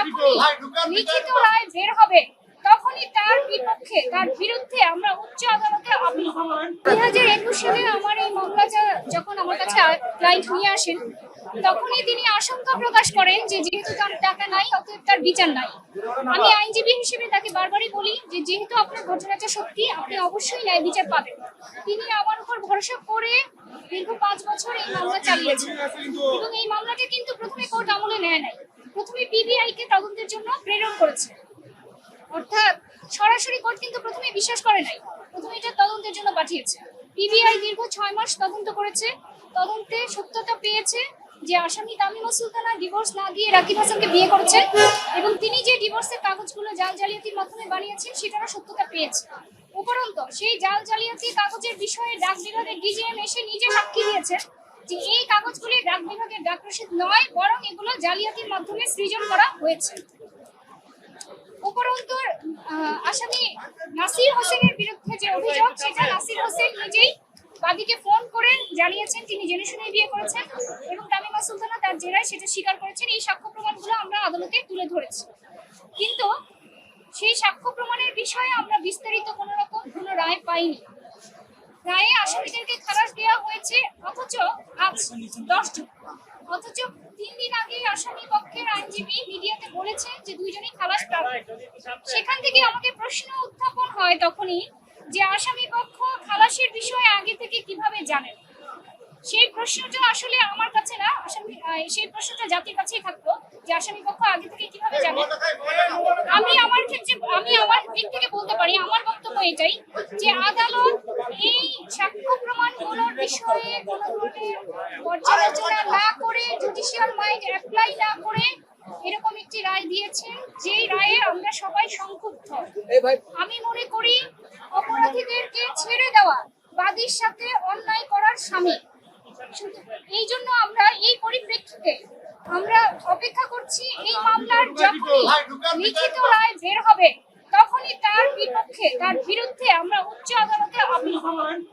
যখনই লিখিত রায় বের হবে তখনই তার বিপক্ষে তার বিরুদ্ধে আমরা উচ্চ আদালতে আপিল করব। 2021 সালে আমার এই মামলাটা যখন আমার কাছে ক্লায়েন্ট নিয়ে আসেন তখনই তিনি আশঙ্কা প্রকাশ করেন যে যেহেতু তার টাকা নাই অতএব তার বিচার নাই। আমি আইনজীবী হিসেবে তাকে বারবারই বলি যে যেহেতু আপনার ঘটনাটা সত্যি আপনি অবশ্যই ন্যায় বিচার পাবেন। তিনি আমার উপর ভরসা করে দীর্ঘ 5 বছর এই মামলা চালিয়েছেন এবং এই মামলাটা কিন্তু প্রথমে কোর্ট আমলে নেয় নাই, প্রথমে পিবিআই কে তদন্তের জন্য প্রেরণ করেছে। অর্থাৎ সরাসরি কোর্ট কিন্তু প্রথমে বিশ্বাস করে নাই, প্রথমে এটা তদন্তের জন্য পাঠিয়েছে। পিবিআই দীর্ঘ 6 মাস তদন্ত করেছে, তদন্তে সত্যতা পেয়েছে যে আসামি তামিমা সুলতানা ডিভোর্স না দিয়ে রাকিব হাসানকে বিয়ে করেছেন এবং তিনি যে ডিভোর্সের কাগজগুলো জাল জালিয়াতির মাধ্যমে বানিয়েছেন সেটারও সত্যতা পেয়েছে। উপরন্তু সেই জাল জালিয়াতি কাগজের বিষয়ে ডাক বিভাগের ডিজিএম এসে নিজে সাক্ষী দিয়েছেন যে এই কাগজগুলি ডাক বিভাগের ডাক রসিদ নয়, বরং এগুলো জালিয়াতির মাধ্যমে সৃজন করা হয়েছে। উপরন্তু আসামি নাসির হোসেনের বিরুদ্ধে যে অভিযোগ সেটা নাসির হোসেন নিজেই বাদীকে ফোন করে জানিয়েছেন তিনি জেনে শুনে বিয়ে করেছেন এবং তামিমা সুলতানা তার জেরায় সেটা স্বীকার করেছেন। এই সাক্ষ্য প্রমাণগুলো আমরা আদালতে তুলে ধরেছি, কিন্তু সেই সাক্ষ্য প্রমাণের বিষয়ে আমরা বিস্তারিত কোনো রায় পাইনি। রায়ে আসামিদেরকে খালাস দেওয়া হয়েছে অথচ আজ 10 জন, অথচ 3 দিন আগে আসামি পক্ষের আইনজীবী মিডিয়াতে বলেছেন যে 2 জনই খালাস প্রাপ্ত। সেখান থেকে আমাকে প্রশ্ন উত্থাপন হয় তখনই যে আসামি পক্ষ খালাসের বিষয়ে আগে থেকে কিভাবে জানেন। সেই প্রশ্নটা আসলে আমার কাছে না, সেই প্রশ্নটা জাতির কাছেই থাকতো যে আসামি পক্ষ আগে থেকে কিভাবে জানে। আমি আমার দিক থেকে বলতে পারি, আমার বক্তব্য এটাই যে আদালত এই সাক্ষ্য প্রমাণগুলোর বিষয়ে কোনো ধরনের পর্যালোচনা না করে, জুডিশিয়াল মাইন্ড অ্যাপ্লাই না করে এরকম একটি রায় দিয়েছেন যেই রায়ে আমরা সবাই সংক্ষুব্ধ। আমি মনে করি অপরাধীদেরকে ছেড়ে দেওয়া বাদীর সাথে অন্যায় করার সামিল। এই জন্য আমরা এই পরিপ্রেক্ষিতে আমরা অপেক্ষা করছি এই মামলার যখনই লিখিত রায় বের হবে তখনই তার বিপক্ষে তার বিরুদ্ধে আমরা উচ্চ আদালতে আপিল করব।